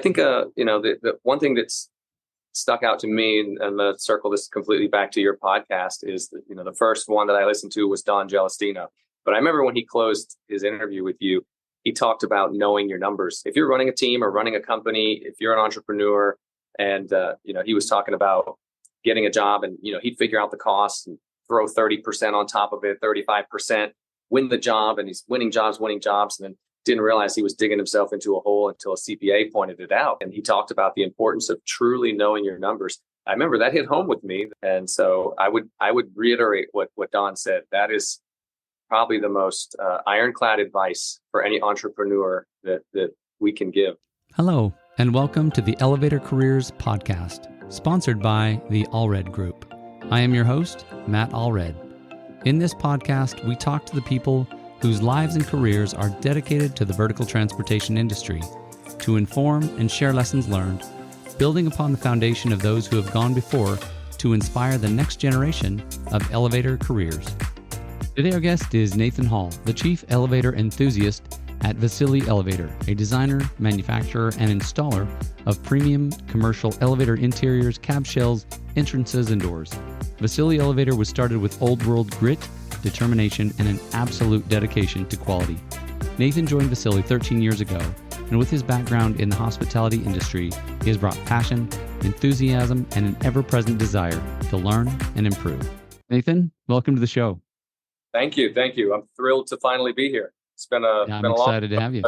think, the one thing that's stuck out to me, and I'm going to circle this completely back to your podcast, is that, the first one that I listened to was Don Gelastino. But I remember when he closed his interview with you, he talked about knowing your numbers. If you're running a team or running a company, if you're an entrepreneur, and, he was talking about getting a job, and, he'd figure out the costs and throw 30% on top of it, 35%, win the job, and he's winning jobs, and then didn't realize he was digging himself into a hole until a CPA pointed it out. And he talked about the importance of truly knowing your numbers. I remember that hit home with me. And so I would reiterate what Don said. That is probably the most ironclad advice for any entrepreneur that we can give. Hello, and welcome to the Elevator Careers Podcast, sponsored by the Allred Group. I am your host, Matt Allred. In this podcast, we talk to the people whose lives and careers are dedicated to the vertical transportation industry to inform and share lessons learned, building upon the foundation of those who have gone before to inspire the next generation of elevator careers. Today our guest is Nathan Hall, the Chief Elevator Enthusiast at Vasile Elevator, a designer, manufacturer, and installer of premium commercial elevator interiors, cab shells, entrances, and doors. Vasile Elevator was started with old world grit, determination, and an absolute dedication to quality. Nathan joined Vasile 13 years ago, and with his background in the hospitality industry, he has brought passion, enthusiasm, and an ever-present desire to learn and improve. Nathan, welcome to the show. Thank you. I'm thrilled to finally be here. It's been a I'm been a excited long, to have you.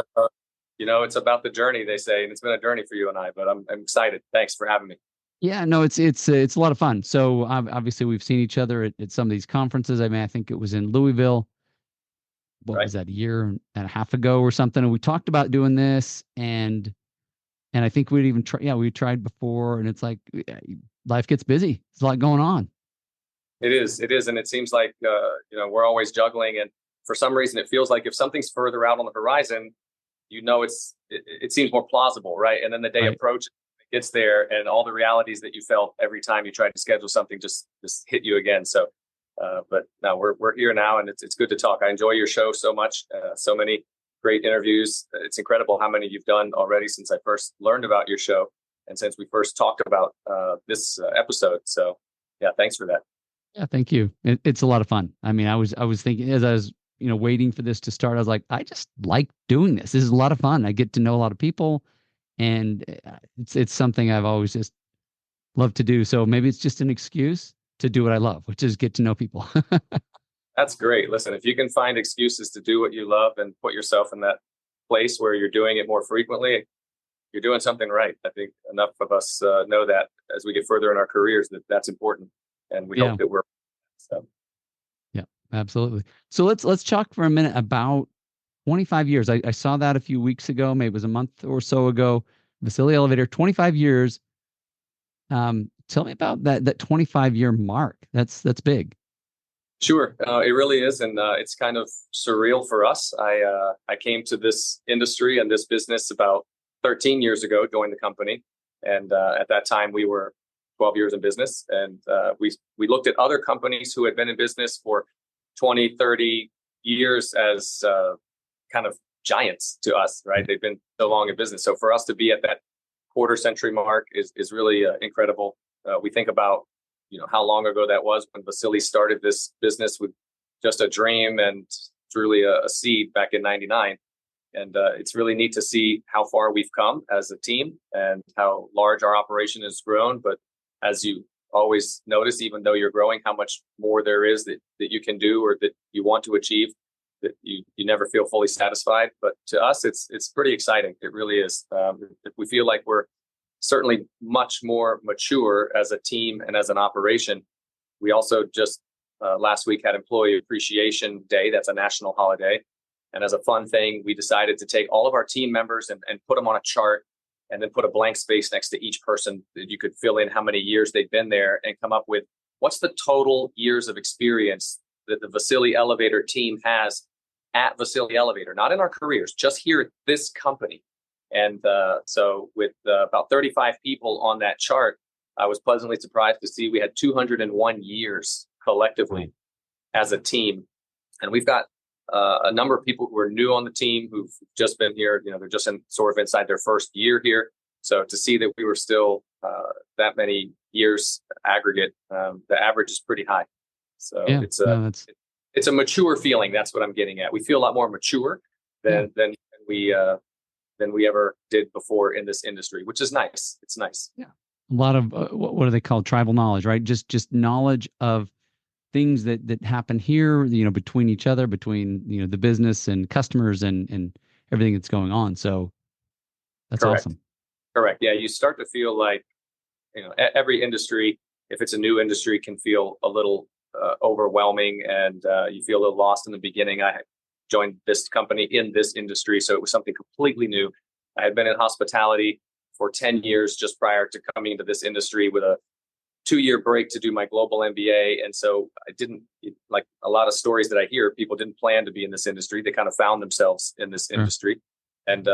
It's about the journey, they say, and it's been a journey for you and I. But I'm excited. Thanks for having me. Yeah, no, it's a lot of fun. So obviously we've seen each other at some of these conferences. I mean, I think it was in Louisville. What was that, a year and a half ago or something? And we talked about doing this, and I think we'd even try. Yeah, we tried before, and it's like life gets busy. There's a lot going on. It is, and it seems like we're always juggling, and for some reason it feels like if something's further out on the horizon, it seems more plausible, right? And then the day approaches. Gets there, and all the realities that you felt every time you tried to schedule something just hit you again. So, but now we're here now, and it's good to talk. I enjoy your show so much. So many great interviews. It's incredible how many you've done already since I first learned about your show, and since we first talked about this episode. So, yeah, thanks for that. Yeah, thank you. It's a lot of fun. I mean, I was thinking as I was waiting for this to start, I was like, I just like doing this. This is a lot of fun. I get to know a lot of people. And it's something I've always just loved to do. So maybe it's just an excuse to do what I love, which is get to know people. That's great. Listen, if you can find excuses to do what you love and put yourself in that place where you're doing it more frequently, you're doing something right. I think enough of us know that as we get further in our careers, that's important. And we hope that we're. So. Yeah, absolutely. So let's talk for a minute about 25 years. I saw that a few weeks ago, maybe it was a month or so ago. Vasile Elevator, 25 years. Tell me about that 25-year mark. That's big. Sure, it really is, and it's kind of surreal for us. I came to this industry and this business about 13 years ago, joined the company, and at that time we were 12 years in business, and we looked at other companies who had been in business for 20, 30 years as kind of giants to us, right? They've been so long in business. So for us to be at that quarter century mark is really incredible. We think about, how long ago that was when Vasile started this business with just a dream and truly a seed back in 99. And it's really neat to see how far we've come as a team and how large our operation has grown. But as you always notice, even though you're growing, how much more there is that you can do or that you want to achieve. That you never feel fully satisfied, but to us, it's pretty exciting. It really is. We feel like we're certainly much more mature as a team and as an operation. We also just last week had Employee Appreciation Day. That's a national holiday, and as a fun thing, we decided to take all of our team members and put them on a chart, and then put a blank space next to each person that you could fill in how many years they've been there, and come up with what's the total years of experience that the Vasile Elevator team has at Vasile Elevator, not in our careers, just here at this company. And so with about 35 people on that chart, I was pleasantly surprised to see we had 201 years collectively as a team. And we've got a number of people who are new on the team who've just been here. They're just sort of inside their first year here. So to see that we were still that many years aggregate, the average is pretty high. So Yeah, it's a mature feeling. That's what I'm getting at. We feel a lot more mature than we ever did before in this industry, which is nice. It's nice. Yeah. A lot of what are they called? Tribal knowledge, right? Just knowledge of things that happen here, between each other, between, the business and customers and everything that's going on. So that's Correct. awesome. Correct. Yeah. You start to feel like, every industry, if it's a new industry, can feel a little overwhelming, and you feel a little lost in the beginning. I joined this company in this industry, so it was something completely new. I had been in hospitality for 10 years just prior to coming into this industry, with a 2-year break to do my global MBA. And so I didn't, like a lot of stories that I hear, people didn't plan to be in this industry. They kind of found themselves in this industry. And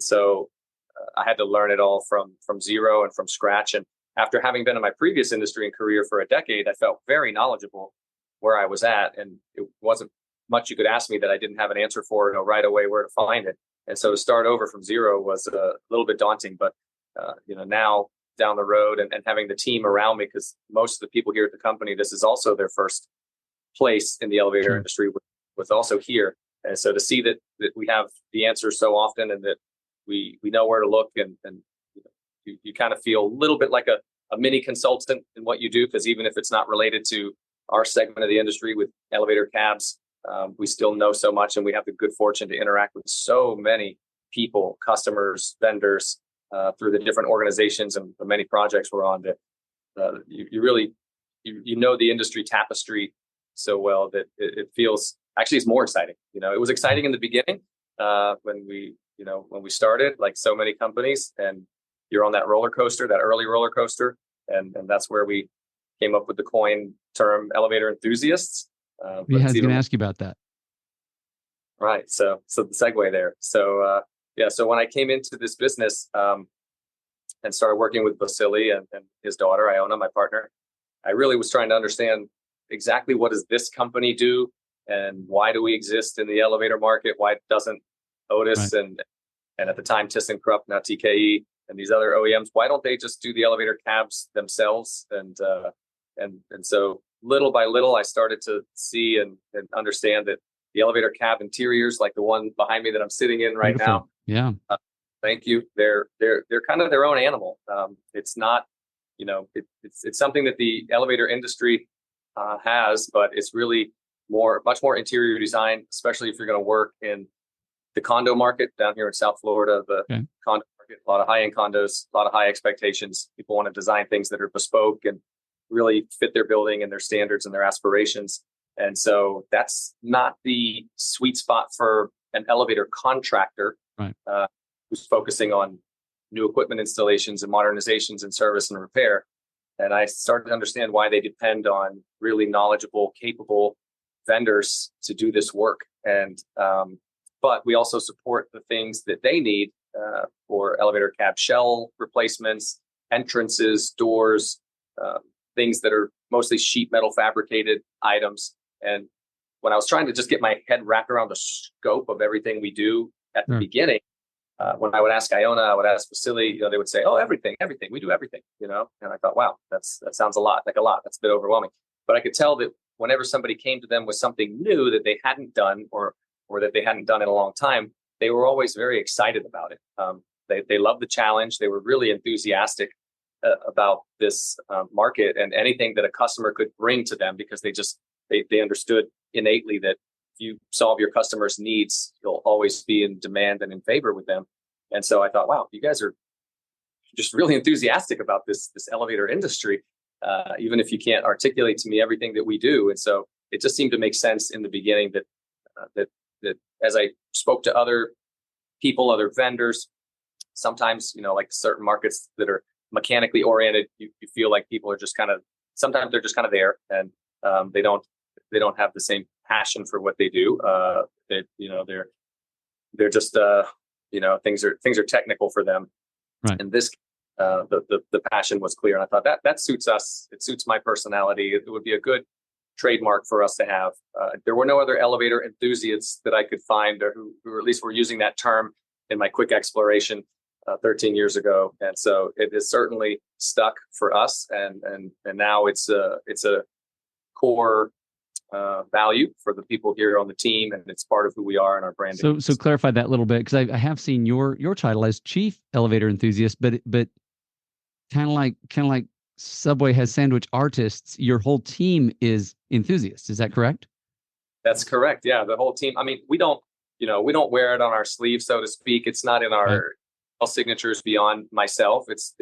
so I had to learn it all from zero and from scratch. And after having been in my previous industry and career for a decade, I felt very knowledgeable where I was at. And it wasn't much you could ask me that I didn't have an answer for, right away where to find it. And so to start over from zero was a little bit daunting. But, now down the road and having the team around me, because most of the people here at the company, this is also their first place in the elevator industry, was also here. And so to see that we have the answer so often, and that we know where to look, and you kind of feel a little bit like a mini consultant in what you do, because even if it's not related to our segment of the industry with elevator cabs, we still know so much, and we have the good fortune to interact with so many people, customers, vendors, through the different organizations and the many projects we're on. That you really know the industry tapestry so well that it feels, actually it's more exciting. It was exciting in the beginning when we started, like so many companies, and you're on that roller coaster, that early roller coaster, and that's where we came up with the coin term elevator enthusiasts. I was going to ask you about that. Right. So the segue there. So so when I came into this business and started working with Vasile and his daughter, Iona, my partner, I really was trying to understand exactly what does this company do, and why do we exist in the elevator market? Why doesn't Otis and at the time ThyssenKrupp, now TKE, and these other OEMs, why don't they just do the elevator cabs themselves? And so little by little, I started to see and understand that the elevator cab interiors, like the one behind me that I'm sitting in right now. Yeah. Thank you. They're kind of their own animal. It's not, it's something that the elevator industry has, but it's really much more interior design, especially if you're going to work in the condo market down here in South Florida. The condo market, a lot of high-end condos, a lot of high expectations. People want to design things that are bespoke and really fit their building and their standards and their aspirations. And so that's not the sweet spot for an elevator contractor who's focusing on new equipment installations and modernizations and service and repair. And I started to understand why they depend on really knowledgeable, capable vendors to do this work. And but we also support the things that they need for elevator cab shell replacements, entrances, doors, things that are mostly sheet metal fabricated items. And when I was trying to just get my head wrapped around the scope of everything we do at the beginning, when I would ask Iona, I would ask Vasile, they would say, "Oh, everything, we do everything," And I thought, wow, that sounds a lot. That's a bit overwhelming. But I could tell that whenever somebody came to them with something new that they hadn't done or that they hadn't done in a long time, they were always very excited about it. They loved the challenge. They were really enthusiastic about this market and anything that a customer could bring to them, because they understood innately that if you solve your customers' needs, you'll always be in demand and in favor with them. And so I thought, wow, you guys are just really enthusiastic about this elevator industry, even if you can't articulate to me everything that we do. And so it just seemed to make sense in the beginning that as I spoke to other people, other vendors, sometimes, like certain markets that are mechanically oriented, you feel like people are just sometimes they're just kind of there, and they don't have the same passion for what they do. They're just things are technical for them. Right. And this the passion was clear, and I thought that suits us. It suits my personality. It would be a good trademark for us to have. There were no other elevator enthusiasts that I could find, or who at least were using that term in my quick exploration. 13 years ago, and so it has certainly stuck for us. And now it's a core value for the people here on the team, and it's part of who we are and our branding. So clarify that a little bit, because I have seen your title as Chief Elevator Enthusiast, but kind of like Subway has sandwich artists, your whole team is enthusiasts. Is that correct? That's correct. Yeah, the whole team. I mean, we don't wear it on our sleeve, so to speak. It's not in our signatures beyond myself. It's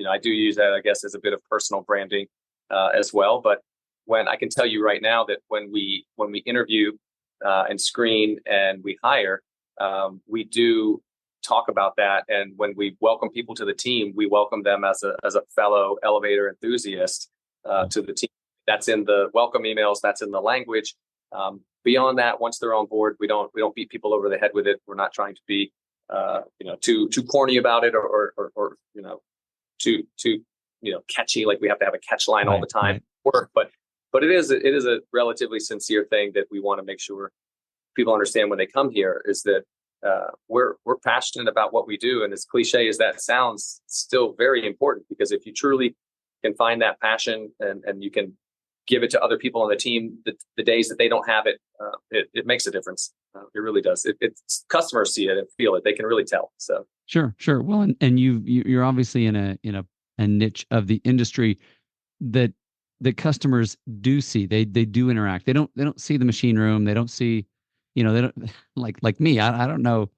I do use that, I guess, as a bit of personal branding as well. But when I can tell you right now that when we interview and screen and we hire, we do talk about that. And when we welcome people to the team, we welcome them as a fellow elevator enthusiast to the team. That's in the welcome emails. That's in the language. Beyond that, once they're on board, we don't beat people over the head with it. We're not trying to be too corny about it or too catchy, like we have to have a catch line all the time. Work, but it is a relatively sincere thing that we want to make sure people understand when they come here, is that we're passionate about what we do. And as cliche as that sounds, it's still very important, because if you truly can find that passion and you can give it to other people on the team, the days that they don't have it, it makes a difference. It really does. It's customers see it and feel it. They can really tell. So sure. Well, and you're obviously in a niche of the industry that the customers do see. They do interact. They don't see the machine room. They don't see, they don't like me. I don't know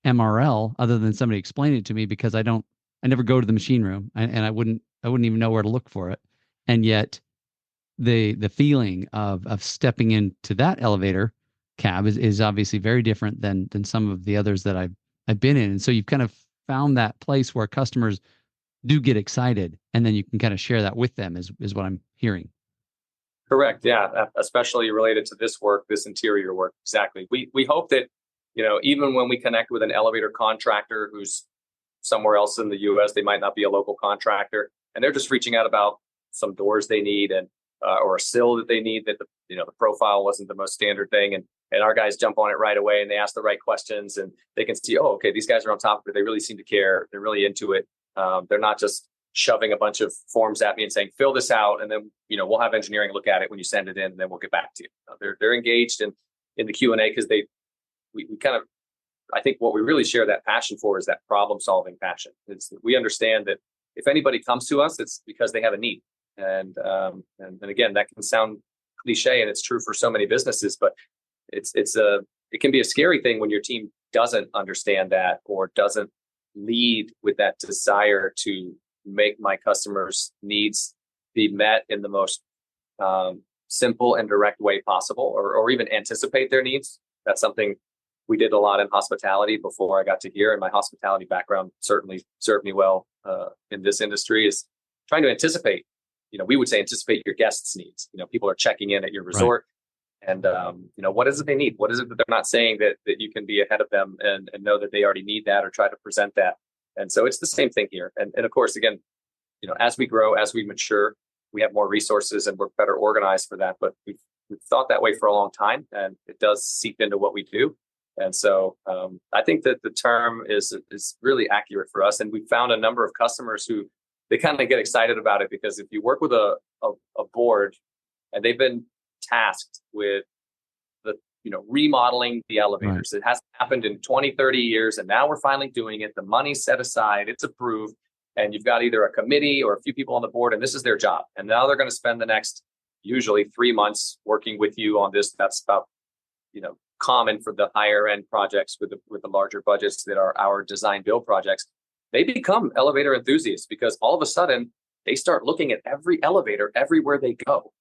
MRL other than somebody explain it to me, because I never go to the machine room, and I wouldn't even know where to look for it. And yet the feeling of stepping into that elevator cab is obviously very different than some of the others that I've been in. And so you've kind of found that place where customers do get excited, and then you can kind of share that with them is what I'm hearing. Correct. Yeah. Especially related to this work, this interior work. Exactly. We hope that, even when we connect with an elevator contractor who's somewhere else in the US, they might not be a local contractor, and they're just reaching out about some doors they need and or a sill that they need, that the profile wasn't the most standard thing, and our guys jump on it right away, and they ask the right questions, and they can see, oh, okay, these guys are on top of it. They really seem to care. They're really into it. They're not just shoving a bunch of forms at me and saying, fill this out, and then we'll have engineering look at it when you send it in, and then we'll get back to you. They're engaged in the Q&A, because we kind of, I think what we really share that passion for is that problem solving passion. We understand that if anybody comes to us, it's because they have a need. And again, that can sound cliche, and it's true for so many businesses, but it can be a scary thing when your team doesn't understand that, or doesn't lead with that desire to make my customers' needs be met in the most simple and direct way possible, or even anticipate their needs. That's something we did a lot in hospitality before I got to here, and my hospitality background certainly served me well in this industry, is trying to anticipate. We would say anticipate your guests' needs. People are checking in at your resort, and what is it they need? What is it that they're not saying that you can be ahead of them and know that they already need that, or try to present that. And so it's the same thing here. And of course, again, as we grow, as we mature, we have more resources and we're better organized for that. But we've thought that way for a long time, and it does seep into what we do. And so I think that the term is really accurate for us. And we found a number of customers who they kind of get excited about it, because if you work with a board and they've been tasked with remodeling the elevators, It hasn't happened in 20, 30 years. And now we're finally doing it. The money's set aside, it's approved. And you've got either a committee or a few people on the board, and this is their job. And now they're going to spend the next usually 3 months working with you on this. That's about, common for the higher end projects with the larger budgets that are our design build projects. They become elevator enthusiasts, because all of a sudden they start looking at every elevator everywhere they go.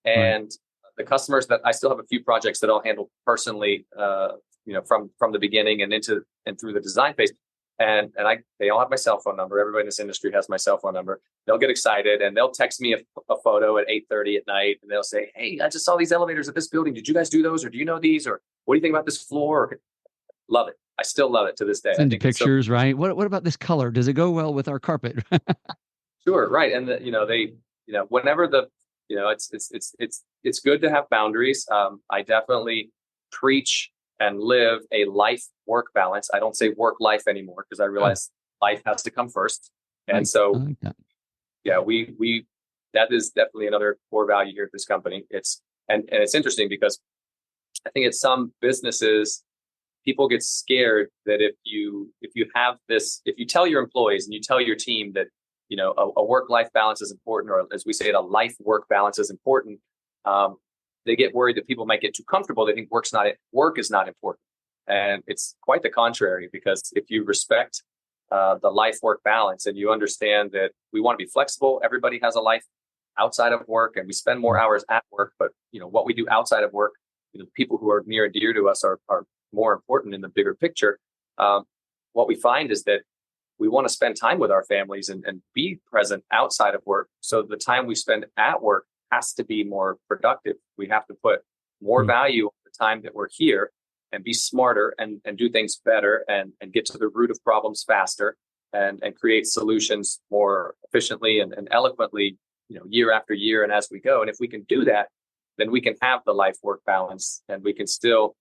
And the customers that I still have a few projects that I'll handle personally, from the beginning and through the design phase. And they all have my cell phone number. Everybody in this industry has my cell phone number. They'll get excited and they'll text me a photo at 8:30 at night, and they'll say, "Hey, I just saw these elevators at this building. Did you guys do those, or do you know these, or what do you think about this floor?" Love it. I still love it to this day. Send you pictures, right? What about this color? Does it go well with our carpet? Sure, right. And whenever it's good to have boundaries. I definitely preach and live a life-work balance. I don't say work-life anymore, because I realize life has to come first. I And so, like that. yeah, we that is definitely another core value here at this company. And it's interesting because I think at some businesses, people get scared that if you have this, if you tell your employees and you tell your team that a work-life balance is important, or as we say it, a life-work balance is important, they get worried that people might get too comfortable. They think work is not important, and it's quite the contrary. Because if you respect the life-work balance and you understand that we want to be flexible, everybody has a life outside of work, and we spend more hours at work. But what we do outside of work, people who are near and dear to us are more important in the bigger picture. What we find is that we want to spend time with our families and be present outside of work. So the time we spend at work has to be more productive. We have to put more value on the time that we're here and be smarter and do things better and get to the root of problems faster and create solutions more efficiently and eloquently, year after year and as we go. And if we can do that, then we can have the life work balance, and we can still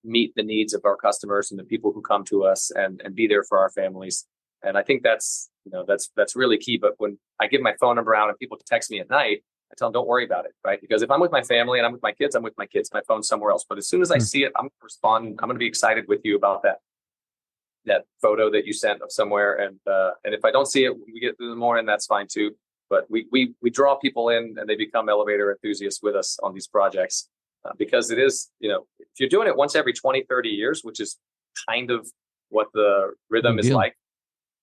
meet the needs of our customers and the people who come to us and be there for our families. And I think that's really key. But when I give my phone number out and people text me at night, I tell them, don't worry about it, right? Because if I'm with my family and I'm with my kids, I'm with my kids. My phone's somewhere else. But as soon as I see it, I'm going to respond. I'm going to be excited with you about that photo that you sent of somewhere. And if I don't see it when we get through the morning, that's fine too. But we draw people in and they become elevator enthusiasts with us on these projects because it is, if you're doing it once every 20, 30 years, which is kind of what the rhythm is like,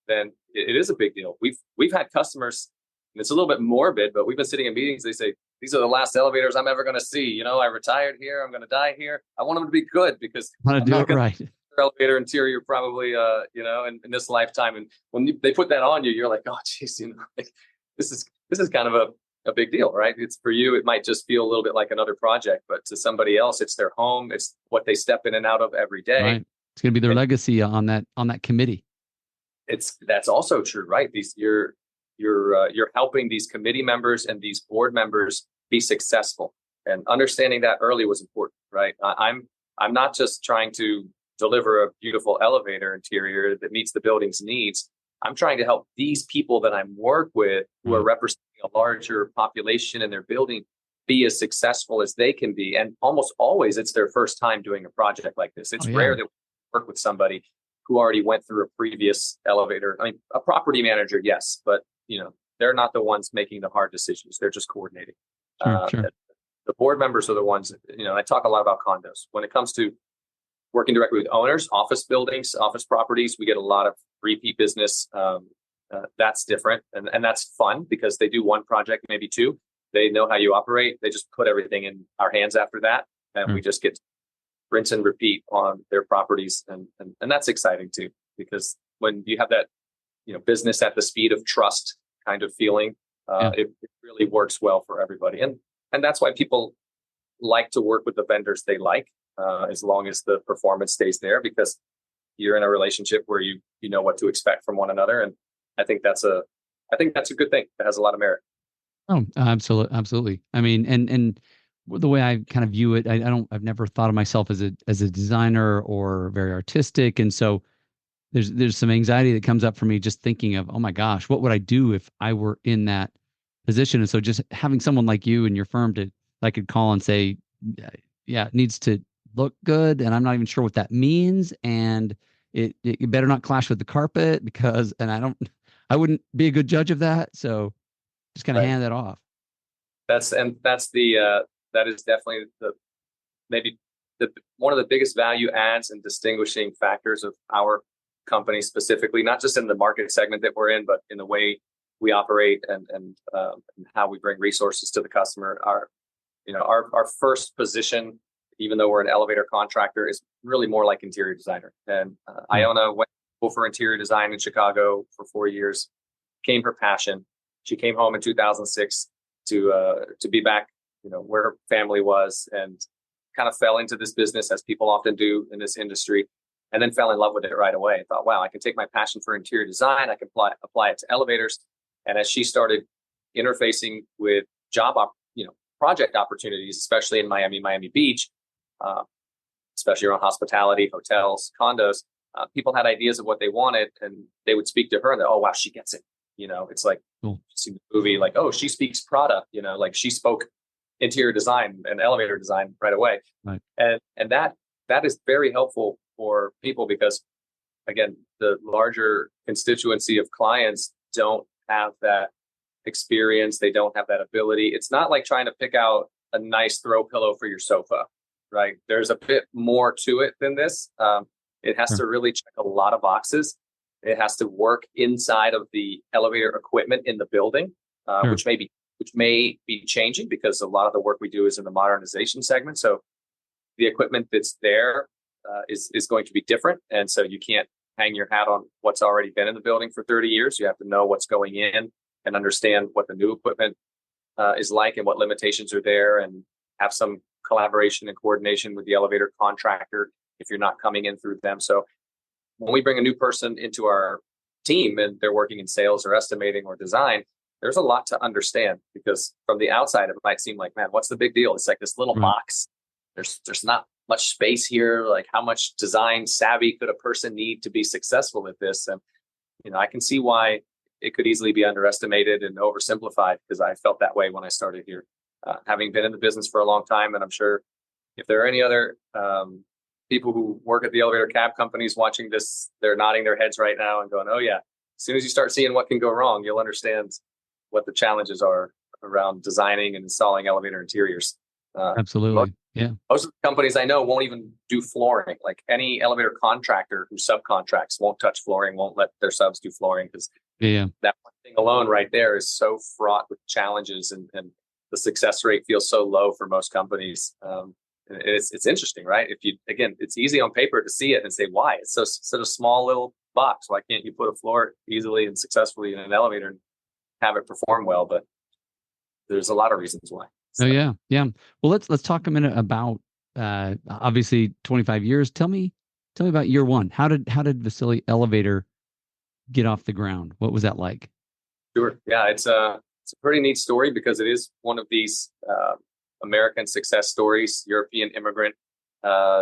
then it is a big deal. We've had customers, and it's a little bit morbid, but we've been sitting in meetings. They say, these are the last elevators I'm ever going to see. I retired here. I'm going to die here. I want them to be good because I want to do it right. Elevator interior probably, in this lifetime. And when they put that on you, you're like, oh, geez, this is kind of a big deal, right? It's for you. It might just feel a little bit like another project, but to somebody else, it's their home. It's what they step in and out of every day. Right. It's going to be their legacy on that committee. That's also true, right? You're helping these committee members and these board members be successful, and understanding that early was important, right? I'm not just trying to deliver a beautiful elevator interior that meets the building's needs. I'm trying to help these people that I work with who are representing a larger population in their building be as successful as they can be. And almost always it's their first time doing a project like this. It's rare that we work with somebody who already went through a previous elevator. I mean, a property manager, yes, but they're not the ones making the hard decisions. They're just coordinating. Sure. The board members are the ones, I talk a lot about condos. When it comes to working directly with owners, office buildings, office properties, we get a lot of repeat business. That's different. And that's fun because they do one project, maybe two. They know how you operate. They just put everything in our hands after that. And we just get to rinse and repeat on their properties. And that's exciting too, because when you have that, business at the speed of trust kind of feeling, it really works well for everybody. And that's why people like to work with the vendors they like, as long as the performance stays there, because you're in a relationship where you know what to expect from one another. And I think that's a good thing. That has a lot of merit. Oh, absolutely. I mean, and the way I kind of view it, I've never thought of myself as a designer or very artistic. And so there's some anxiety that comes up for me just thinking of, oh my gosh, what would I do if I were in that position? And so just having someone like you and your firm I could call and say, yeah, it needs to look good. And I'm not even sure what that means. And it better not clash with the carpet because, and I wouldn't be a good judge of that. So just kind of hand that off. That is definitely one of the biggest value adds and distinguishing factors of our company specifically, not just in the market segment that we're in, but in the way we operate and how we bring resources to the customer. Our first position, even though we're an elevator contractor, is really more like interior designer. And Iona went for interior design in Chicago for 4 years, became her passion. She came home in 2006 to be back, where her family was, and kind of fell into this business, as people often do in this industry, and then fell in love with it right away. I thought, wow, I can take my passion for interior design, I can apply it to elevators. And as she started interfacing with project opportunities, especially in Miami Beach, especially around hospitality, hotels, condos, people had ideas of what they wanted, and they would speak to her, and oh wow, she gets it. It's like Cool. you see the movie, like, oh, she speaks product. Like she spoke interior design and elevator design right away. Right. And that is very helpful for people because, again, the larger constituency of clients don't have that experience. They don't have that ability. It's not like trying to pick out a nice throw pillow for your sofa, right? There's a bit more to it than this. It has to really check a lot of boxes. It has to work inside of the elevator equipment in the building, which may be changing because a lot of the work we do is in the modernization segment. So the equipment that's there is going to be different. And so you can't hang your hat on what's already been in the building for 30 years. You have to know what's going in and understand what the new equipment is like and what limitations are there, and have some collaboration and coordination with the elevator contractor if you're not coming in through them. So when we bring a new person into our team and they're working in sales or estimating or design, there's a lot to understand, because from the outside, it might seem like, man, what's the big deal? It's like this little box. There's not much space here. Like, how much design savvy could a person need to be successful at this? And, I can see why it could easily be underestimated and oversimplified, because I felt that way when I started here, having been in the business for a long time. And I'm sure if there are any other people who work at the elevator cab companies watching this, they're nodding their heads right now and going, oh yeah, as soon as you start seeing what can go wrong, you'll understand what the challenges are around designing and installing elevator interiors. Absolutely. Yeah. Most of the companies I know won't even do flooring. Like, any elevator contractor who subcontracts won't touch flooring, won't let their subs do flooring, because that one thing alone right there is so fraught with challenges, and the success rate feels so low for most companies. It's interesting, right? It's easy on paper to see it and say, why? It's such a small little box. Why can't you put a floor easily and successfully in an elevator and have it perform well? But there's a lot of reasons why. So. Oh yeah. Yeah. Well, let's talk a minute about obviously 25 years. Tell me about year one. How did Vasile Elevator get off the ground? What was that like? Sure. Yeah, it's a pretty neat story, because it is one of these American success stories. European immigrant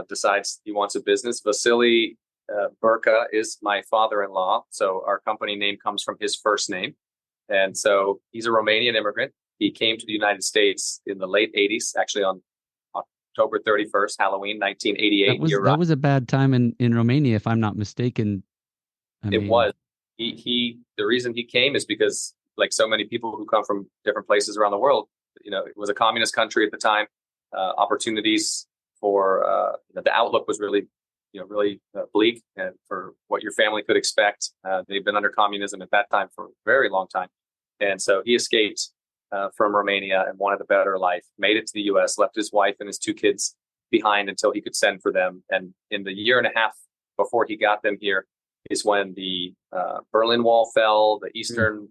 decides he wants a business. Vasile Burka is my father-in-law, so our company name comes from his first name. And so he's a Romanian immigrant. He came to the United States in the late 80s, actually on October 31st, Halloween, 1988. That was a bad time in Romania, if I'm not mistaken. It was. The reason he came is because, like so many people who come from different places around the world, it was a communist country at the time. Opportunities for the outlook was really bleak, and for what your family could expect. They've been under communism at that time for a very long time. And so he escaped from Romania and wanted a better life, made it to the U.S., left his wife and his two kids behind until he could send for them. And in the year and a half before he got them here is when the Berlin Wall fell, the Eastern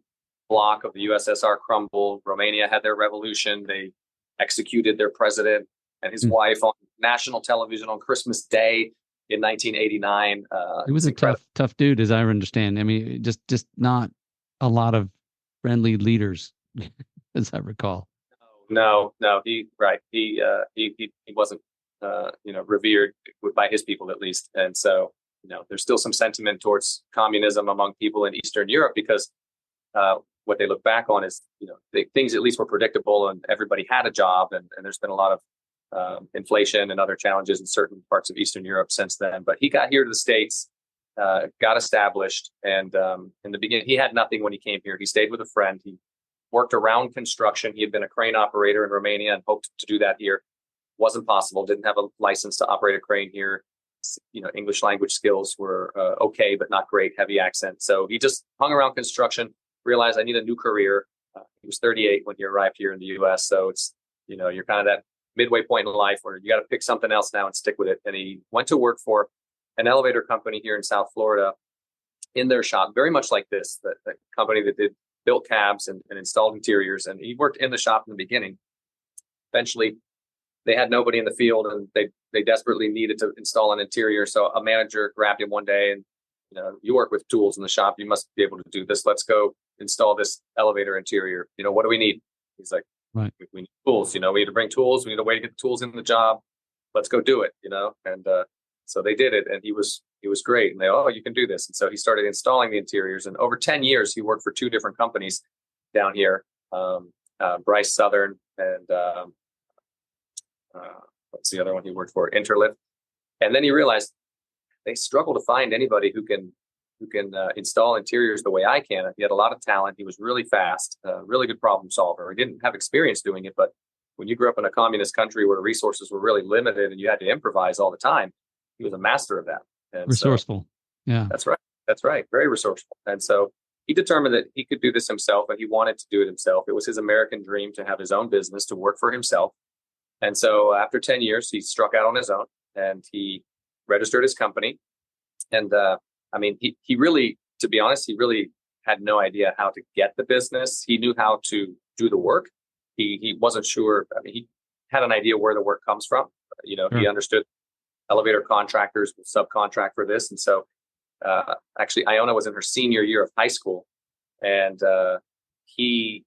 bloc of the USSR crumbled, Romania had their revolution, they executed their president and his wife on national television on Christmas Day in 1989. He was a tough dude, as I understand. I mean, just not a lot of friendly leaders, as I recall. No, he wasn't revered by his people, at least. And so there's still some sentiment towards communism among people in Eastern Europe, because what they look back on is things at least were predictable and everybody had a job, and there's been a lot of inflation and other challenges in certain parts of Eastern Europe since then. But he got here to the States, got established, and in the beginning he had nothing when he came here. He stayed with a friend. He worked around construction. He had been a crane operator in Romania and hoped to do that here. Wasn't possible. Didn't have a license to operate a crane here. English language skills were okay, but not great. Heavy accent. So he just hung around construction. Realized, I need a new career. He was 38 when he arrived here in the U.S. So it's you're kind of that midway point in life where you got to pick something else now and stick with it. And he went to work for an elevator company here in South Florida, in their shop, very much like this, the company that built cabs and installed interiors. And he worked in the shop in the beginning. Eventually, they had nobody in the field, and they desperately needed to install an interior. So a manager grabbed him one day and, you work with tools in the shop. You must be able to do this. Let's go install this elevator interior. What do we need? He's like, right. We need tools. We need to bring tools. We need a way to get the tools in the job. Let's go do it. And so they did it. And he was He was great. And they, oh, you can do this. And so he started installing the interiors. And over 10 years, he worked for two different companies down here, Bryce Southern and what's the other one he worked for? Interlift. And then he realized they struggle to find anybody who can install interiors the way I can. He had a lot of talent. He was really fast, really good problem solver. He didn't have experience doing it, but when you grew up in a communist country where resources were really limited and you had to improvise all the time, he was a master of that. And resourceful. Yeah, that's right. That's right. Very resourceful. And so he determined that he could do this himself, and he wanted to do it himself. It was his American dream to have his own business, to work for himself. And so after 10 years, he struck out on his own and he registered his company. And he really, to be honest, he really had no idea how to get the business. He knew how to do the work. He wasn't sure. I mean, he had an idea where the work comes from. Sure. He understood elevator contractors will subcontract for this. And so actually, Iona was in her senior year of high school, and he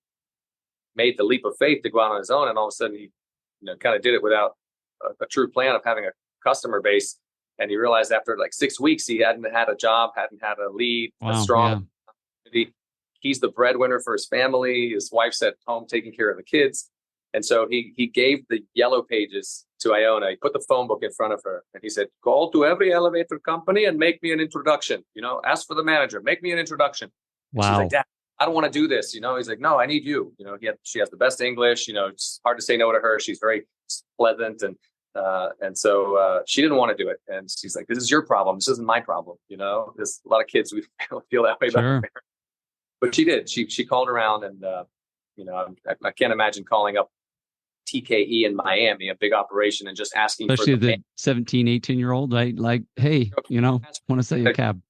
made the leap of faith to go out on his own. And all of a sudden, he kind of did it without a true plan of having a customer base. And he realized after like 6 weeks, he hadn't had a job, hadn't had a lead, a strong community. He's the breadwinner for his family. His wife's at home taking care of the kids. And so he gave the yellow pages to Iona. He put the phone book in front of her and he said, call to every elevator company and make me an introduction. Ask for the manager, make me an introduction. Wow. She's like, Dad, I don't want to do this. He's like, no, I need you. She has the best English. It's hard to say no to her. She's very pleasant. And so she didn't want to do it. And she's like, this is your problem. This isn't my problem. There's a lot of kids, we feel that way about their parents. But she did. She called around and, I can't imagine calling up TKE in Miami, a big operation, and just asking especially for the 17, 18-year-old, right? Like, hey, want to sell you a cab.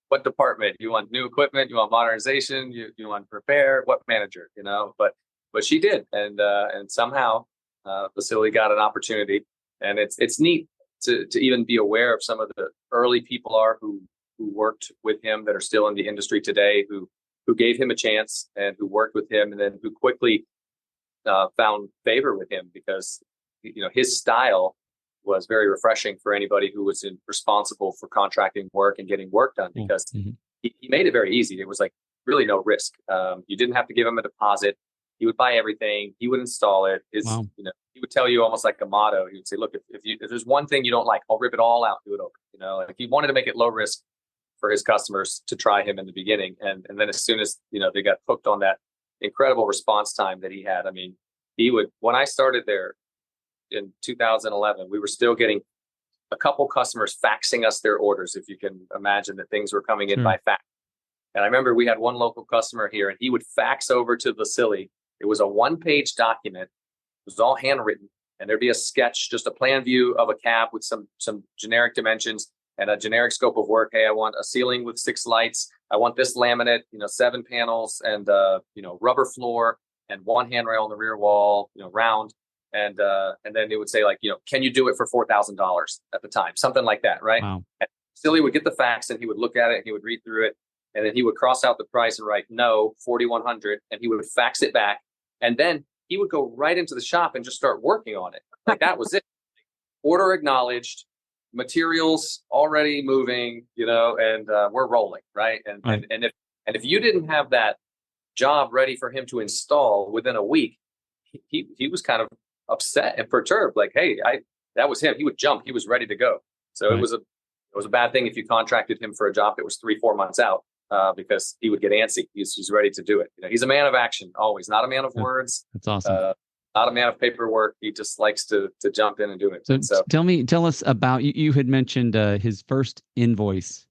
What department? You want new equipment? You want modernization? You want repair? What manager? But she did. And somehow Vasile got an opportunity. And it's neat to even be aware of some of the early people who worked with him that are still in the industry today, who gave him a chance and who worked with him, and then who quickly found favor with him because his style was very refreshing for anybody who was responsible for contracting work and getting work done, because he made it very easy. It was like really no risk. You didn't have to give him a deposit. He would buy everything. He would install it. He would tell you almost like a motto. He would say, look, if there's one thing you don't like, I'll rip it all out, do it over. Like he wanted to make it low risk for his customers to try him in the beginning. And then as soon as, they got hooked on that incredible response time that he had. I mean, when I started there in 2011, we were still getting a couple customers faxing us their orders. If you can imagine that things were coming in by fax. And I remember we had one local customer here and he would fax over to Vasile. It was a 1-page document. It was all handwritten, and there'd be a sketch, just a plan view of a cab with some generic dimensions and a generic scope of work. Hey, I want a ceiling with 6 lights. I want this laminate, 7 panels and, rubber floor and 1 handrail on the rear wall, round. And then it would say like, can you do it for $4,000 at the time? Something like that. Right. Wow. And Vasile would get the fax and he would look at it and he would read through it. And then he would cross out the price and write, no, 4,100. And he would fax it back. And then he would go right into the shop and just start working on it. Like that was it. Order acknowledged, materials already moving, and we're rolling, right? And if you didn't have that job ready for him to install within a week, he was kind of upset and perturbed. Like, hey, that was him. He would jump. He was ready to go. So it was a bad thing if you contracted him for a job that was 3-4 months out. Because he would get antsy. He's ready to do it. He's a man of action, always, not a man of words. That's awesome. Not a man of paperwork. He just likes to jump in and do it. So tell us about, you had mentioned his first invoice.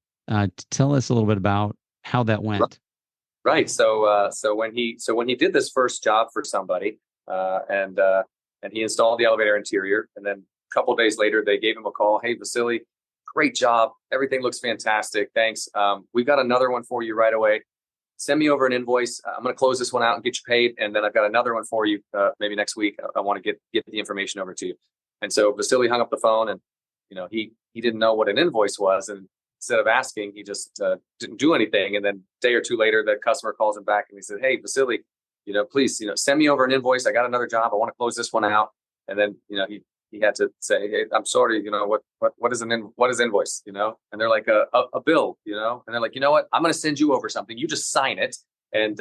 Tell us a little bit about how that went. Right. So when he did this first job for somebody, and he installed the elevator interior, and then a couple of days later they gave him a call. Hey, Vasile, great job. Everything looks fantastic. Thanks. We've got another one for you right away. Send me over an invoice. I'm going to close this one out and get you paid. And then I've got another one for you maybe next week. I want to get the information over to you. And so Vasile hung up the phone and, he didn't know what an invoice was. And instead of asking, he just didn't do anything. And then a day or two later, the customer calls him back and he said, hey, Vasile, please, send me over an invoice. I got another job. I want to close this one out. And then, he he had to say, "Hey, I'm sorry, what is invoice, And they're like a bill, and they're like, you know what, I'm going to send you over something. You just sign it, and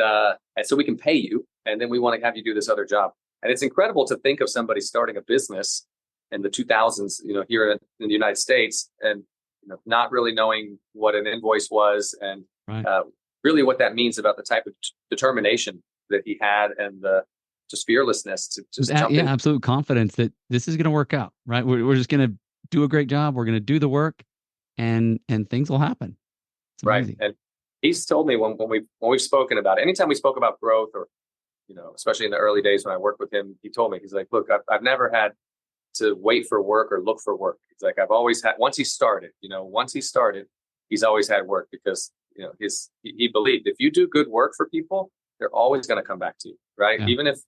so we can pay you, and then we want to have you do this other job." And it's incredible to think of somebody starting a business in the 2000s, here in the United States, and not really knowing what an invoice was, and Right. really what that means about the type of determination that he had, and the just fearlessness to just jump in. Absolute confidence that this is going to work out, right? We're just going to do a great job. We're going to do the work, and things will happen. It's Right. amazing. And he's told me when we've spoken about it, anytime we spoke about growth, or especially in the early days when I worked with him, he told me, he's like, "Look, I've never had to wait for work or look for work." He's like, "I've always had, once he started, he's always had work, because he believed if you do good work for people, they're always going to come back to you, right? Yeah. Even if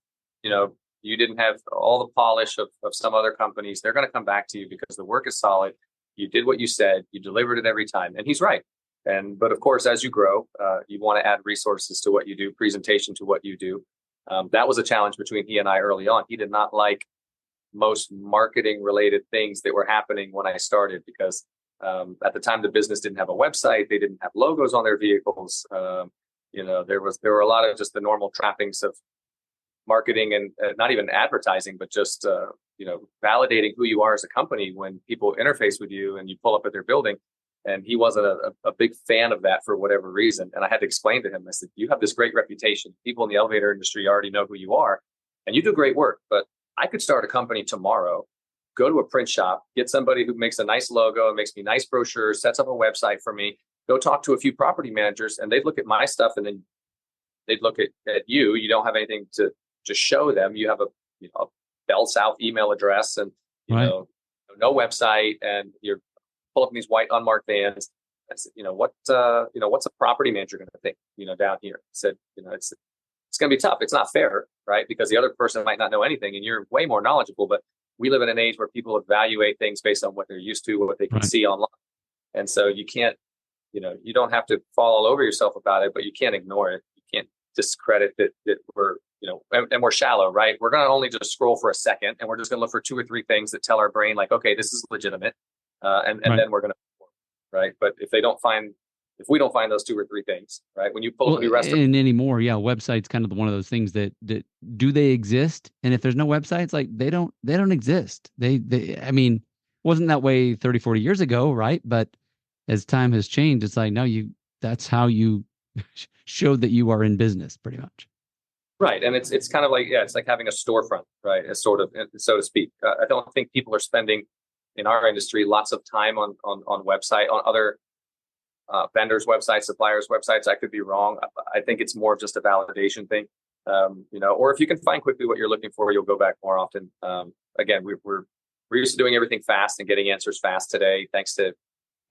you didn't have all the polish of some other companies, they're going to come back to you because the work is solid. You did what you said, you delivered it every time." And he's right. But of course, as you grow, you want to add resources to what you do, presentation to what you do. That was a challenge between he and I early on. He did not like most marketing related things that were happening when I started, because at the time the business didn't have a website, they didn't have logos on their vehicles. There were a lot of just the normal trappings of marketing, and not even advertising, but just validating who you are as a company when people interface with you and you pull up at their building. And he wasn't a big fan of that for whatever reason. And I had to explain to him, I said, "You have this great reputation. People in the elevator industry already know who you are, and you do great work. But I could start a company tomorrow, go to a print shop, get somebody who makes a nice logo and makes me nice brochures, sets up a website for me, go talk to a few property managers, and they'd look at my stuff, and then they'd look at you. You don't have anything to show them. You have a Bell South email address, and Right. No website, and you're pull up in these white unmarked vans." I said, what's a property manager going to think, down here?" I said, it's going to be tough. It's not fair, right? Because the other person might not know anything, and you're way more knowledgeable. But we live in an age where people evaluate things based on what they're used to, what they can Right. see online. And so you can't, you don't have to fall all over yourself about it, but you can't ignore it. You can't discredit that we're, and we're shallow, right? We're going to only just scroll for a second, and we're just going to look for 2 or 3 things that tell our brain, like, okay, this is legitimate. And Right. then we're going to, right? But if we don't find those 2 or 3 things, right? When you pull up a new restaurant, and anymore, websites kind of one of those things that do they exist? And if there's no websites, like they don't exist. I mean, wasn't that way 30, 40 years ago, right? But as time has changed, it's like, no, that's how you show that you are in business, pretty much. right? And it's kind of like, it's like having a storefront, right? It's sort of, so to speak. I don't think people are spending in our industry lots of time on website, on other vendors' websites, suppliers' websites. I could be wrong. I think it's more of just a validation thing, or if you can find quickly what you're looking for, you'll go back more often. Again, we're used to doing everything fast and getting answers fast today. Thanks to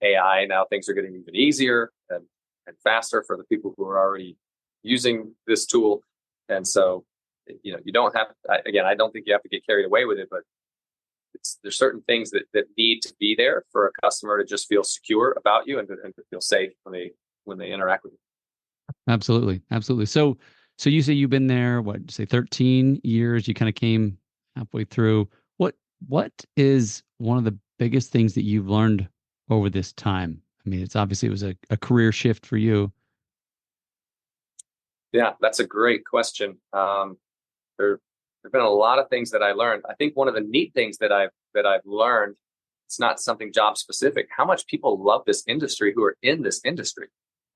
AI, now things are getting even easier and faster for the people who are already using this tool. And so, you don't have, again, I don't think you have to get carried away with it, but there's certain things that need to be there for a customer to just feel secure about you, and to feel safe when they interact with you. Absolutely. Absolutely. So you say you've been there, what, say 13 years, you kind of came halfway through. What is one of the biggest things that you've learned over this time? I mean, it was a career shift for you. Yeah, that's a great question. There've been a lot of things that I learned. I think one of the neat things that I've learned, it's not something job specific, how much people love this industry who are in this industry.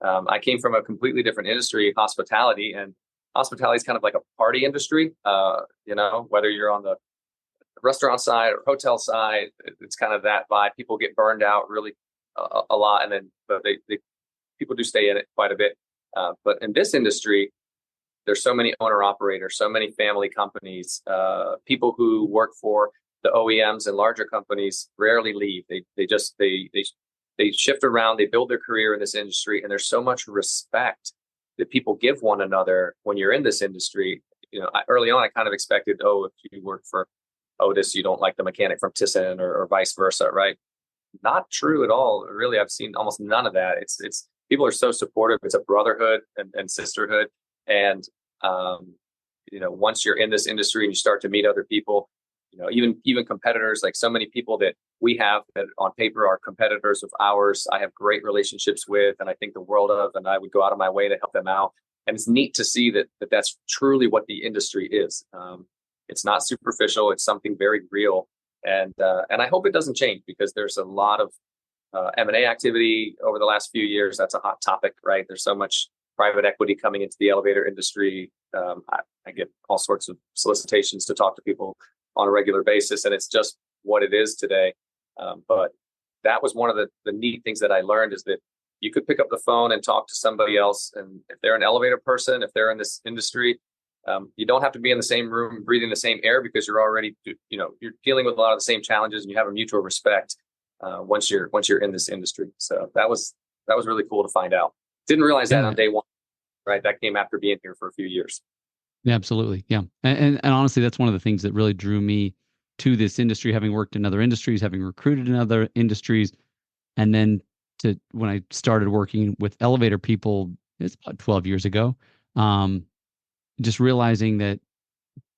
I came from a completely different industry, hospitality, and hospitality is kind of like a party industry. Whether you're on the restaurant side or hotel side, it's kind of that vibe. People get burned out really a lot, and then but they people do stay in it quite a bit. But in this industry, there's so many owner operators, so many family companies, people who work for the OEMs and larger companies rarely leave. They shift around, they build their career in this industry, and there's so much respect that people give one another when you're in this industry. Early on, I kind of expected, if you work for Otis, you don't like the mechanic from Thyssen, or vice versa, right? Not true at all. Really, I've seen almost none of that. It's people are so supportive. It's a brotherhood and sisterhood. And once you're in this industry and you start to meet other people, even competitors, like so many people that we have that on paper are competitors of ours, I have great relationships with, and I think the world of, and I would go out of my way to help them out. And it's neat to see that's truly what the industry is. It's not superficial; it's something very real, and I hope it doesn't change, because there's a lot of M&A activity over the last few years. That's a hot topic, right? There's so much private equity coming into the elevator industry. I get all sorts of solicitations to talk to people on a regular basis, and it's just what it is today. But that was one of the neat things that I learned, is that you could pick up the phone and talk to somebody else, and if they're an elevator person, if they're in this industry, you don't have to be in the same room breathing the same air, because you're already, you're dealing with a lot of the same challenges, and you have a mutual respect once you're in this industry. So that was really cool to find out. Didn't realize that on day one, right? That came after being here for a few years. Yeah, absolutely. Yeah. And honestly, that's one of the things that really drew me to this industry, having worked in other industries, having recruited in other industries. And then when I started working with elevator people, it's about 12 years ago, just realizing that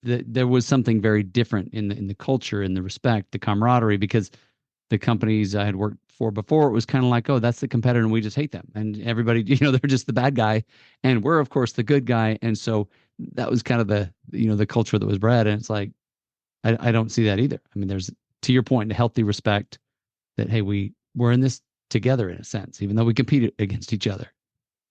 there was something very different in the culture, in the respect, the camaraderie, because the companies I had worked for before, it was kind of like, oh, that's the competitor and we just hate them. And everybody, they're just the bad guy. And we're, of course, the good guy. And so that was kind of the culture that was bred. And it's like, I don't see that either. I mean, there's, to your point, a healthy respect that, hey, we're in this together in a sense, even though we compete against each other.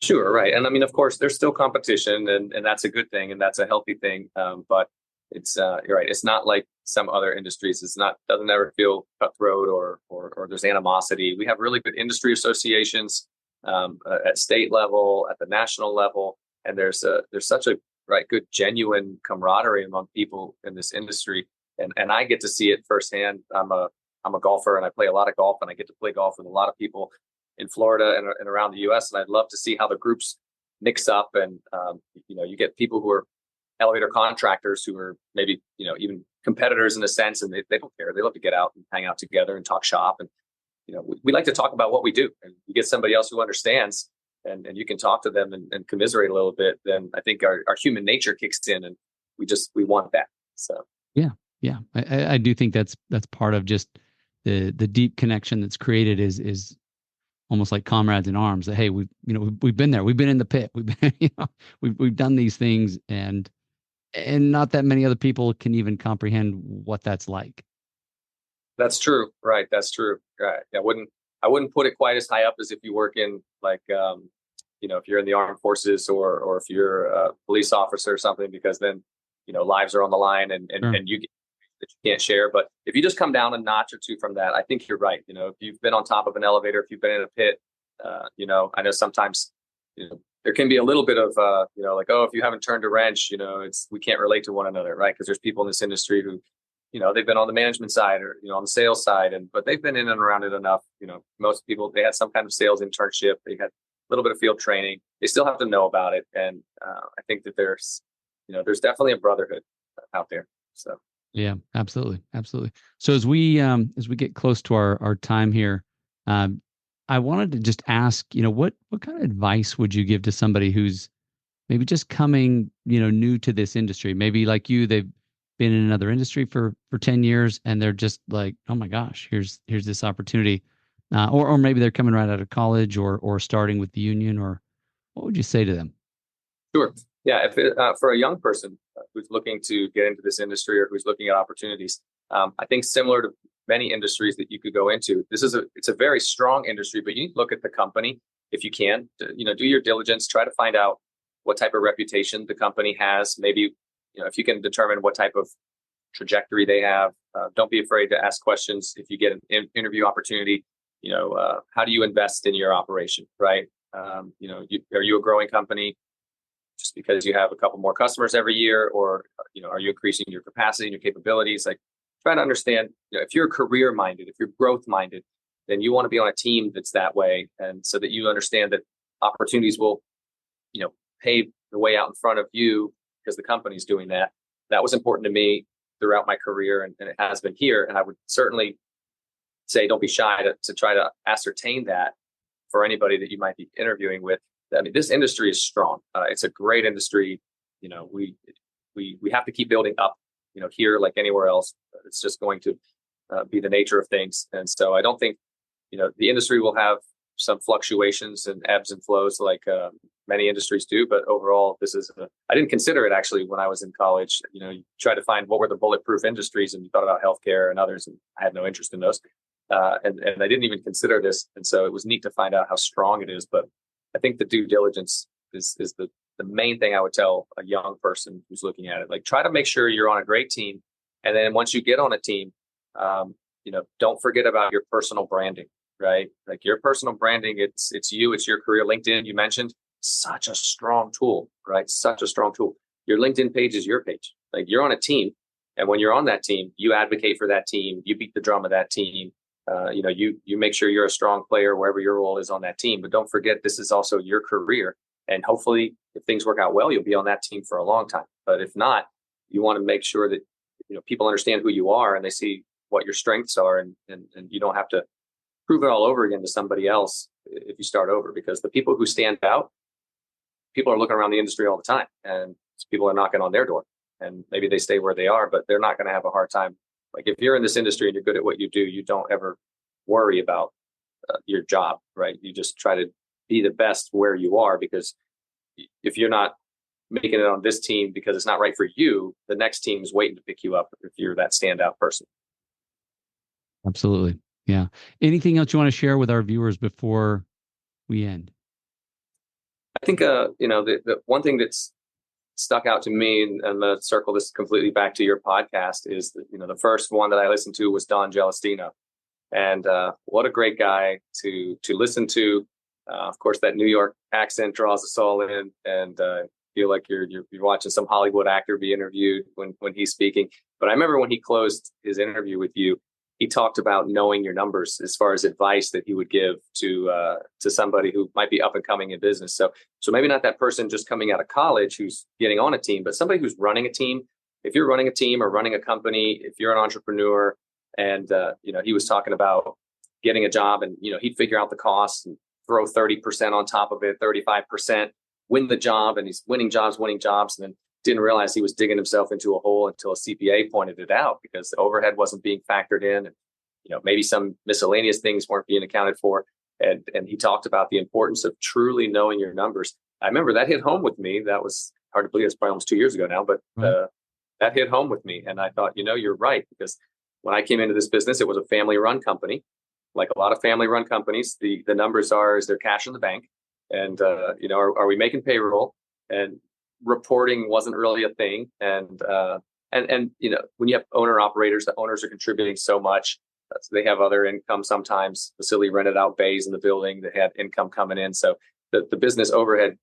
Sure, right. And I mean, of course, there's still competition, and that's a good thing, and that's a healthy thing. But it's you're right. It's not like some other industries. Doesn't ever feel cutthroat or there's animosity. We have really good industry associations at state level, at the national level, and there's such a good genuine camaraderie among people in this industry, and I get to see it firsthand. I'm a golfer, and I play a lot of golf, and I get to play golf with a lot of people in Florida and around the U.S. And I'd love to see how the groups mix up, and you get people who are elevator contractors who are maybe even competitors in a sense, and they don't care. They love to get out and hang out together and talk shop, and we like to talk about what we do. And you get somebody else who understands, and you can talk to them and commiserate a little bit. Then I think our human nature kicks in, and we want that. So yeah, I do think that's part of just the deep connection that's created is almost like comrades in arms. That, hey, we've been there, we've been in the pit, we've been we've done these things, and not that many other people can even comprehend what that's like. That's true, right? That's true. Right. I wouldn't put it quite as high up as if you work in like if you're in the armed forces or if you're a police officer or something, because then lives are on the line and Sure. and you get that you can't share. But if you just come down a notch or two from that, I think you're right. If you've been on top of an elevator, if you've been in a pit, I know sometimes there can be a little bit of like, oh, if you haven't turned a wrench, we can't relate to one another, right? Because there's people in this industry who they've been on the management side or on the sales side, but they've been in and around it enough. Most people, they had some kind of sales internship, they had a little bit of field training, they still have to know about it. And I think that there's definitely a brotherhood out there. So Yeah, absolutely. So as we get close to our time here, I wanted to just ask, what kind of advice would you give to somebody who's maybe just coming, new to this industry? Maybe like you, they've been in another industry for 10 years, and they're just like, oh my gosh, here's this opportunity, or maybe they're coming right out of college or starting with the union. Or what would you say to them? sure. Yeah, for a young person who's looking to get into this industry or who's looking at opportunities, I think similar to many industries that you could go into, it's a very strong industry, but you need to look at the company if you can. Do your diligence, try to find out what type of reputation the company has. Maybe if you can determine what type of trajectory they have. Don't be afraid to ask questions if you get an interview opportunity. How do you invest in your operation, right? Are you a growing company just because you have a couple more customers every year, or are you increasing your capacity and your capabilities? Like, try to understand, if you're career minded, if you're growth minded, then you want to be on a team that's that way, and so that you understand that opportunities will pave the way out in front of you because the company's doing that. That was important to me throughout my career, and it has been here. And I would certainly say, don't be shy to try to ascertain that for anybody that you might be interviewing with. I mean, this industry is strong. It's a great industry. We have to keep building up. here like anywhere else. It's just going to be the nature of things. And so I don't think, the industry will have some fluctuations and ebbs and flows like many industries do. But overall, I didn't consider it actually when I was in college. You try to find what were the bulletproof industries, and you thought about healthcare and others, and I had no interest in those. And I didn't even consider this. And so it was neat to find out how strong it is. But I think the due diligence is the main thing I would tell a young person who's looking at it. Like, try to make sure you're on a great team. And then once you get on a team, don't forget about your personal branding, right? Like, your personal branding, it's you, it's your career. LinkedIn, you mentioned, such a strong tool, right? Such a strong tool. Your LinkedIn page is your page. Like, you're on a team. And when you're on that team, you advocate for that team. You beat the drum of that team. You make sure you're a strong player wherever your role is on that team. But don't forget, this is also your career. And hopefully, if things work out well, you'll be on that team for a long time. But if not, you want to make sure that people understand who you are and they see what your strengths are, and you don't have to prove it all over again to somebody else if you start over. Because the people who stand out, people are looking around the industry all the time, and people are knocking on their door. And maybe they stay where they are, but they're not going to have a hard time. Like, if you're in this industry and you're good at what you do, you don't ever worry about your job, right? You just try to be the best where you are, because if you're not making it on this team because it's not right for you, the next team is waiting to pick you up if you're that standout person. Absolutely. Yeah. Anything else you want to share with our viewers before we end? I think, the one thing that's stuck out to me, and I'm going to circle this completely back to your podcast, is that, the first one that I listened to was Don Gelastino. And what a great guy to listen to. Of course, that New York accent draws us all in, and feel like you're watching some Hollywood actor be interviewed when he's speaking. But I remember when he closed his interview with you, he talked about knowing your numbers as far as advice that he would give to somebody who might be up and coming in business. So maybe not that person just coming out of college who's getting on a team, but somebody who's running a team. If you're running a team or running a company, if you're an entrepreneur, and he was talking about getting a job, and he'd figure out the costs and throw 30% on top of it, 35%, win the job, and he's winning jobs, and then didn't realize he was digging himself into a hole until a CPA pointed it out, because the overhead wasn't being factored in, and maybe some miscellaneous things weren't being accounted for. And he talked about the importance of truly knowing your numbers. I remember that hit home with me. That was hard to believe. It's probably almost 2 years ago now, but that hit home with me. And I thought, you're right, because when I came into this business, it was a family-run company. Like a lot of family-run companies, the numbers is there cash in the bank, and are we making payroll? And reporting wasn't really a thing. And when you have owner operators, the owners are contributing so much. So they have other income sometimes. Facility rented out bays in the building that had income coming in. So the business overhead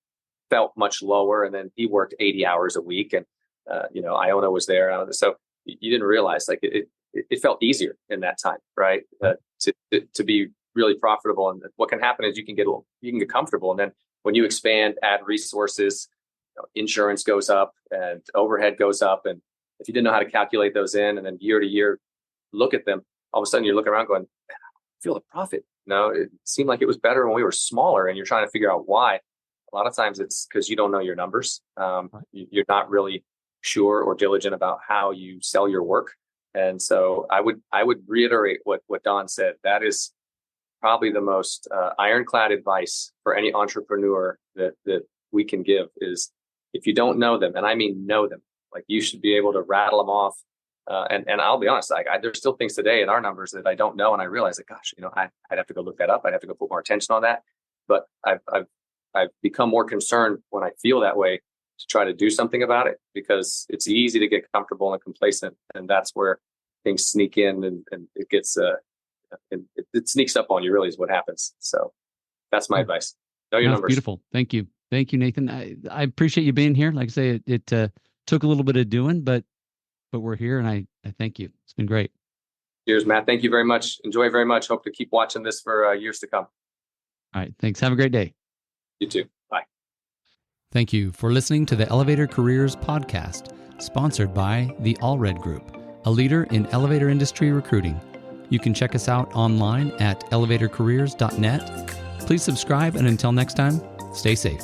felt much lower. And then he worked 80 hours a week, and Iona was there. So you didn't realize, like, it felt easier in that time, right? To be really profitable. And what can happen is you can get comfortable, and then when you expand, add resources, insurance goes up and overhead goes up. And if you didn't know how to calculate those in, and then year to year look at them, all of a sudden you're looking around going, I feel the profit. It seemed like it was better when we were smaller, and you're trying to figure out why. A lot of times it's because you don't know your numbers. You're not really sure or diligent about how you sell your work. And so I would reiterate what Don said. That is probably the most ironclad advice for any entrepreneur that we can give, is if you don't know them, and I mean know them, like, you should be able to rattle them off. And I'll be honest, there's still things today in our numbers that I don't know, and I realize that, gosh, I'd have to go look that up. I'd have to go put more attention on that. But I've become more concerned when I feel that way to try to do something about it, because it's easy to get comfortable and complacent, and that's where things sneak in, and it gets it sneaks up on you. Really, is what happens. So that's my advice. Know your numbers. Beautiful. Thank you, Nathan. I appreciate you being here. Like I say, it took a little bit of doing, but we're here, and I thank you. It's been great. Cheers, Matt. Thank you very much. Enjoy very much. Hope to keep watching this for years to come. All right. Thanks. Have a great day. You too. Bye. Thank you for listening to the Elevator Careers podcast, sponsored by the Allred Group, a leader in elevator industry recruiting. You can check us out online at elevatorcareers.net. Please subscribe, and until next time, stay safe.